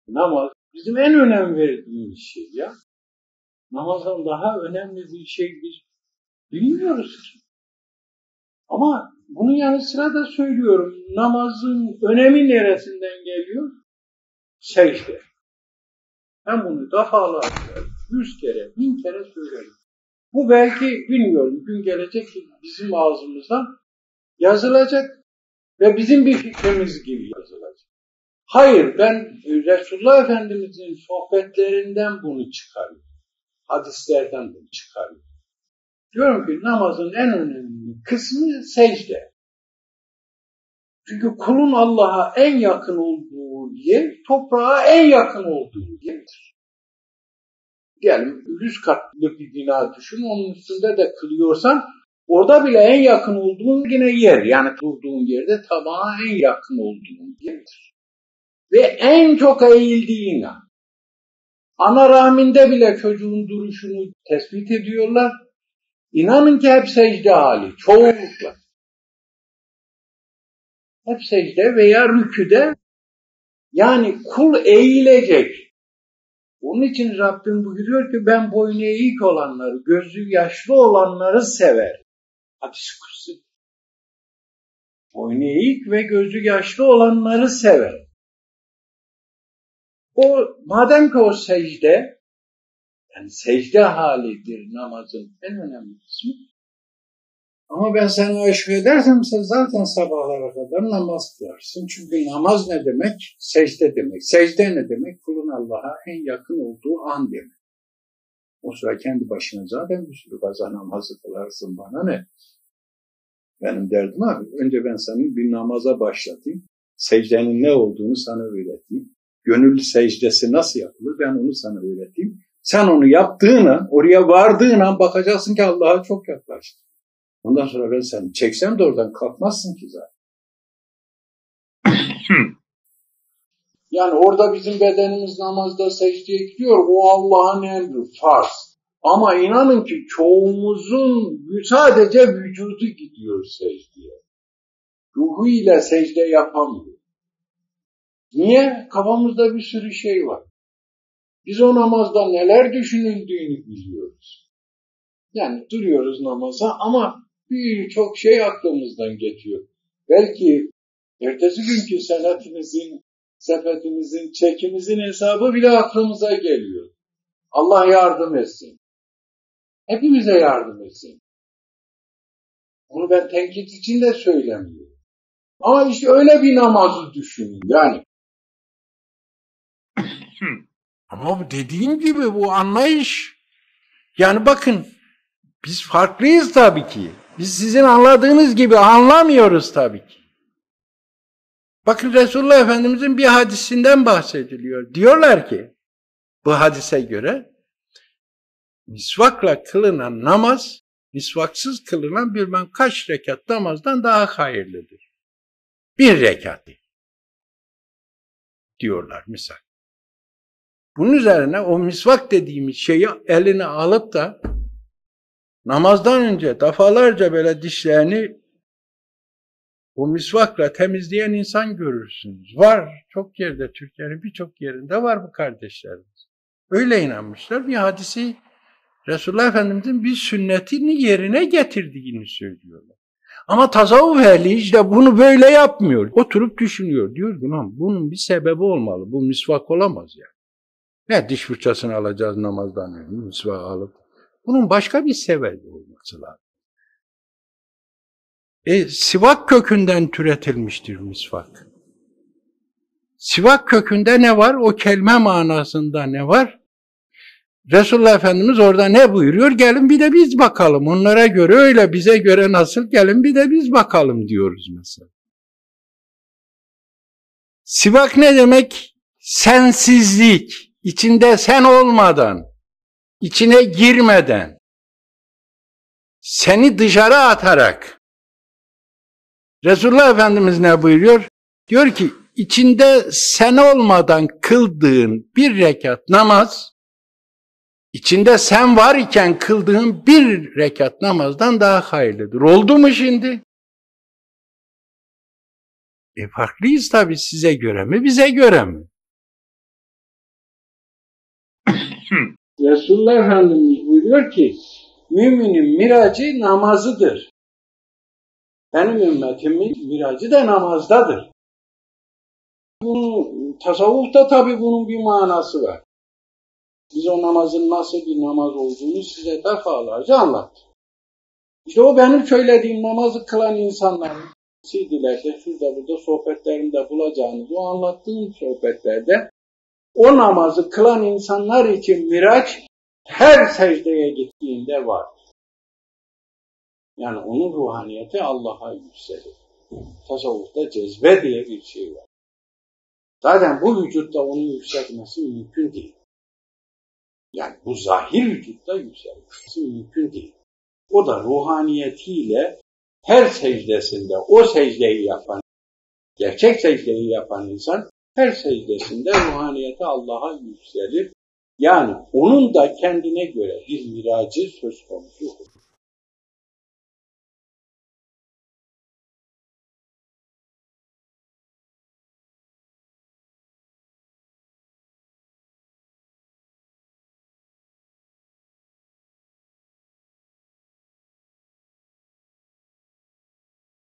Namaz bizim en önem verdiğimiz şey ya. Namazdan daha önemli bir şey biz bilmiyoruz ki. Ama bunun yanı sıra da söylüyorum. Namazın önemi neresinden geliyor? Secde. Ben bunu defalarca, 100 kere, 1000 kere söylerim. Bu belki bilmiyorum gün gelecek ki bizim ağzımızdan yazılacak ve bizim bir fikrimiz gibi yazılacak. Hayır, ben Resulullah Efendimiz'in sohbetlerinden bunu çıkarıyorum. Hadislerden bunu çıkarıyorum. Diyorum ki namazın en önemli kısmı secde. Çünkü kulun Allah'a en yakın olduğu yer, toprağa en yakın olduğu yerdir. Diyelim 100 katlı bir bina düşün, onun üstünde de kılıyorsan, orada bile en yakın olduğun yine yer. Yani durduğun yerde tabağa en yakın olduğun yerdir. Ve en çok eğildiğin an. Ana rahminde bile çocuğun duruşunu tespit ediyorlar. İnanın ki hep secde hali, çoğunlukla. Hep secde veya rüküde, yani kul eğilecek. Onun için Rabbim buyuruyor ki ben boynu eğik olanları, gözü yaşlı olanları sever. Hadis-i kutsi. Boynu eğik ve gözü yaşlı olanları sever. Madem ki o secde, yani secde halidir namazın en önemli kısmı. Ama ben sana aşık edersem sen zaten sabahlara kadar namaz kılarsın. Çünkü namaz ne demek? Secde demek. Secde ne demek? Kulun Allah'a en yakın olduğu an demek. O sıra kendi başına zaten bir sürü kaza namazı kılarsın, bana ne? Benim derdim abi. Önce ben senin bir namaza başlatayım. Secdenin ne olduğunu sana öğreteyim. Gönüllü secdesi nasıl yapılır? Ben onu sana öğreteyim. Sen onu yaptığın an, oraya vardığın an bakacaksın ki Allah'a çok yaklaştın. Ondan sonra ben seni çeksem de oradan kalkmazsın ki zaten. Yani orada bizim bedenimiz namazda secdeye gidiyor. O Allah'ın emri, farz. Ama inanın ki çoğumuzun sadece vücudu gidiyor secdeye. Ruhu ile secde yapamıyor. Niye? Kafamızda bir sürü şey var. Biz o namazda neler düşünüldüğünü biliyoruz. Yani duruyoruz namaza ama birçok şey aklımızdan geçiyor. Belki ertesi günkü sepetimizin, çekimizin hesabı bile aklımıza geliyor. Allah yardım etsin. Hepimize yardım etsin. Bunu ben tenkit için de söylemiyorum. Ama işte öyle bir namazı düşünün yani. Ama dediğim gibi bu anlayış, yani bakın biz farklıyız tabii ki. Biz sizin anladığınız gibi anlamıyoruz tabii ki. Bakın Resulullah Efendimizin bir hadisinden bahsediliyor. Diyorlar ki bu hadise göre misvakla kılınan namaz, misvaksız kılınan bilmem kaç rekat namazdan daha hayırlıdır. Bir rekat diyorlar misal. Bunun üzerine o misvak dediğimiz şeyi eline alıp da namazdan önce defalarca böyle dişlerini o misvakla temizleyen insan görürsünüz. Var. Çok yerde, Türkiye'nin birçok yerinde var bu kardeşlerimiz. Öyle inanmışlar. Bir hadisi Resulullah Efendimiz'in bir sünnetini yerine getirdiğini söylüyorlar. Ama tasavvuf ehli işte bunu böyle yapmıyor. Oturup düşünüyor. Diyor ki bunun bir sebebi olmalı. Bu misvak olamaz yani. Ne diş fırçasını alacağız namazdan önce misvak alıp. Bunun başka bir sebebi olması lazım. Sivak kökünden türetilmiştir misvak. Sivak kökünde ne var? O kelime manasında ne var? Resulullah Efendimiz orada ne buyuruyor? Gelin bir de biz bakalım. Onlara göre öyle, bize göre nasıl? Gelin bir de biz bakalım diyoruz mesela. Sivak ne demek? Sensizlik. İçinde sen olmadan, içine girmeden, seni dışarı atarak. Resulullah Efendimiz ne buyuruyor? Diyor ki, içinde sen olmadan kıldığın bir rekat namaz, içinde sen var iken kıldığın bir rekat namazdan daha hayırlıdır. Oldu mu şimdi? Farklıyız tabii, size göre mi, bize göre mi? Resulullah Efendimiz buyuruyor ki müminin miracı namazıdır. Benim ümmetimin miracı da namazdadır. Tasavvufta tabii bunun bir manası var. Biz o namazın nasıl bir namaz olduğunu size defalarca anlattık. İşte o benim söylediğim namazı kılan insanların CD'lerde, şurada burada sohbetlerimde bulacağınız o anlattığım sohbetlerde o namazı kılan insanlar için miraç her secdeye gittiğinde var. Yani onun ruhaniyeti Allah'a yükselir. Tasavvufta cezbe diye bir şey var. Zaten bu vücutta onun yükselmesi mümkün değil. Yani bu zahir vücutta yükselmesi mümkün değil. O da ruhaniyetiyle her secdesinde o secdeyi yapan, gerçek secdeyi yapan insan her secdesinde ruhaniyeti Allah'a yükselir. Yani onun da kendine göre bir miracı söz konusu.